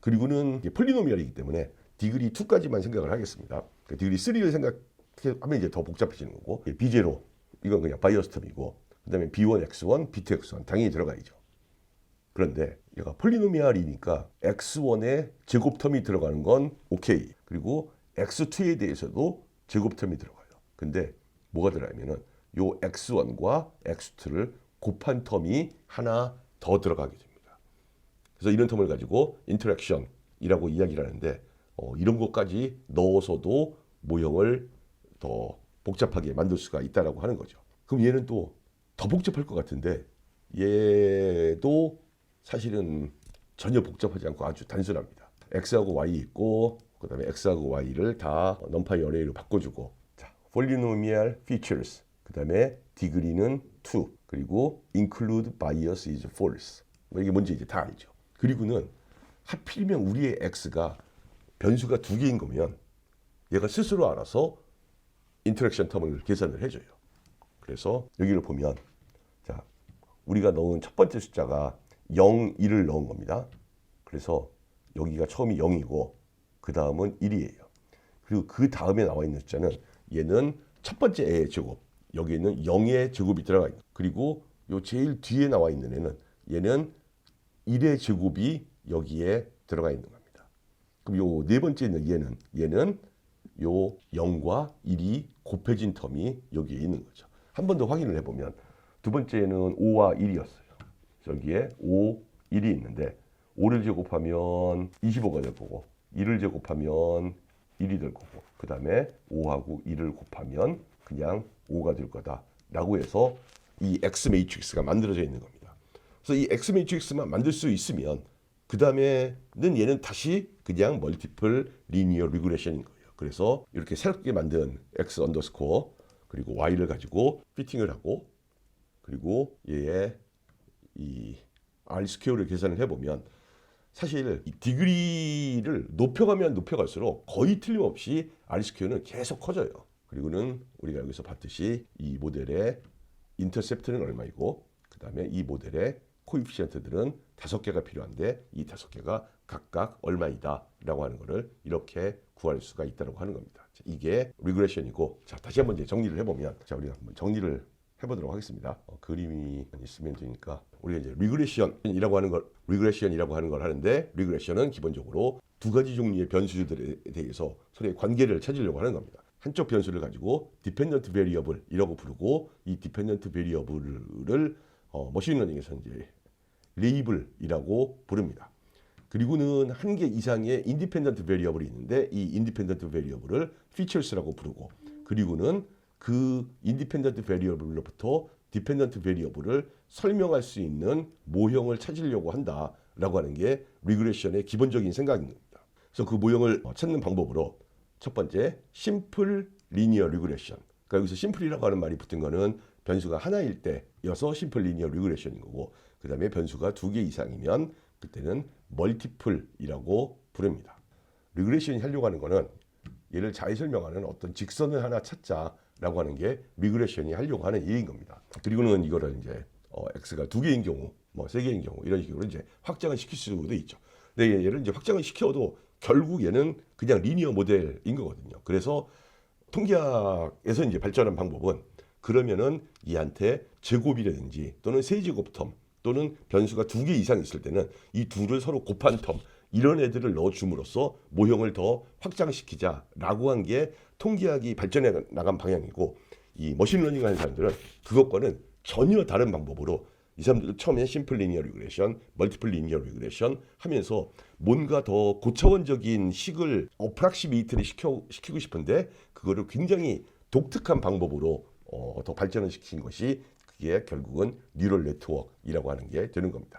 그리고는 폴리노미얼이기 때문에 디그리 2까지만 생각을 하겠습니다. 그러니까 디그리 3를 생각하면 이제 더 복잡해지는 거고 B0 이건 그냥 바이어스 텀이고 그다음에 B1, X1, B2, X1 당연히 들어가야죠. 그런데 얘가 폴리노미알이니까 x1에 제곱텀이 들어가는 건 오케이. 그리고 x2에 대해서도 제곱텀이 들어가요. 근데 뭐가 들어가냐면은 요 x1과 x2를 곱한 텀이 하나 더 들어가게 됩니다. 그래서 이런 텀을 가지고 인터랙션이라고 이야기를 하는데 이런 것까지 넣어서도 모형을 더 복잡하게 만들 수가 있다라고 하는 거죠. 그럼 얘는 또 더 복잡할 것 같은데 얘도 사실은 전혀 복잡하지 않고 아주 단순합니다. x하고 y 있고 그다음에 x하고 y를 다 numPy 어레이로 바꿔주고 자, polynomial features 그다음에 degree는 2 그리고 include bias is false 뭐 이게 뭔지 이제 다 알죠. 그리고는 하필이면 우리의 x가 변수가 두 개인 거면 얘가 스스로 알아서 인터랙션 텀을 계산을 해줘요. 그래서 여기를 보면 자 우리가 넣은 첫 번째 숫자가 0, 1을 넣은 겁니다. 그래서 여기가 처음이 0이고 그 다음은 1이에요. 그리고 그 다음에 나와 있는 숫자는 얘는 첫 번째 애의 제곱 여기에는 0의 제곱이 들어가 있는 그리고 요 제일 뒤에 나와 있는 애는 얘는 1의 제곱이 여기에 들어가 있는 겁니다. 그럼 요 네 번째 있는 얘는 요 0과 1이 곱해진 텀이 여기에 있는 거죠. 한 번 더 확인을 해보면 두 번째는 5와 1이었어요. 여기에 5, 1이 있는데 5를 제곱하면 25가 될 거고 1을 제곱하면 1이 될 거고 그 다음에 5하고 1을 곱하면 그냥 5가 될 거다라고 해서 이 X 매트릭스가 만들어져 있는 겁니다. 그래서 이 X 매트릭스만 만들 수 있으면 그 다음에는 얘는 다시 그냥 멀티플 리니어 리그레션인 거예요. 그래서 이렇게 새롭게 만든 X 언더스코어 그리고 Y를 가지고 피팅을 하고 그리고 얘의 이 R 스퀘어를 계산을 해보면 사실 이 디그리를 높여가면 높여갈수록 거의 틀림없이 R 스퀘어는 계속 커져요. 그리고는 우리가 여기서 봤듯이 이 모델의 인터셉트는 얼마이고 그 다음에 이 모델의 코이피시언트들은 5개가 필요한데 이 5개가 각각 얼마이다 라고 하는 것을 이렇게 구할 수가 있다고 하는 겁니다. 자, 이게 리그레션이고 자 다시 한번 이제 정리를 해보면 자 우리가 한번 정리를 해보도록 하겠습니다. 그림이 있으면 되니까 우리가 이제 리그레션이라고 하는 걸 하는데 리그레션은 기본적으로 두 가지 종류의 변수들에 대해서 서로의 관계를 찾으려고 하는 겁니다. 한쪽 변수를 가지고 디펜던트 베리어블이라고 부르고 이 디펜던트 베리어블을 머신러닝에서 이제 레이블이라고 부릅니다. 그리고는 한 개 이상의 인디펜던트 베리어블이 있는데 이 인디펜던트 베리어블을 피처스라고 부르고 그리고는 그 인디펜던트 베리어블로부터 디펜던트 베리어블을 설명할 수 있는 모형을 찾으려고 한다라고 하는 게 리그레션의 기본적인 생각입니다. 그래서 그 모형을 찾는 방법으로 첫 번째 심플 리니어 리그레션. 그러니까 여기서 심플이라고 하는 말이 붙은 거는 변수가 하나일 때여서 심플 리니어 리그레션인 거고 그 다음에 변수가 2개 이상이면 그때는 멀티플이라고 부릅니다. 리그레션이 하려고 하는 거는 얘를 잘 설명하는 어떤 직선을 하나 찾자라고 하는 게 리그레션이 하려고 하는 얘기인 겁니다. 그리고는 이거를 이제 x가 2개인 경우, 뭐 3개인 경우 이런 식으로 이제 확장을 시킬 수도 있죠. 근데 얘를 이제 확장을 시켜도 결국 얘는 그냥 리니어 모델인 거거든요. 그래서 통계학에서 이제 발전한 방법은 그러면은 얘한테 제곱이라든지 또는 세제곱텀 또는 변수가 2개 이상 있을 때는 이 둘을 서로 곱한 텀 이런 애들을 넣어줌으로써 모형을 더 확장시키자라고 한 게 통계학이 발전해 나간 방향이고 이 머신러닝 하는 사람들은 그것과는 전혀 다른 방법으로 이 사람들 처음에 심플 리니어 리그레션, 멀티플 리니어 리그레션 하면서 뭔가 더 고차원적인 식을 어프락시메이트를 시키고 싶은데 그거를 굉장히 독특한 방법으로 더 발전을 시킨 것이 그게 결국은 뉴럴 네트워크이라고 하는 게 되는 겁니다.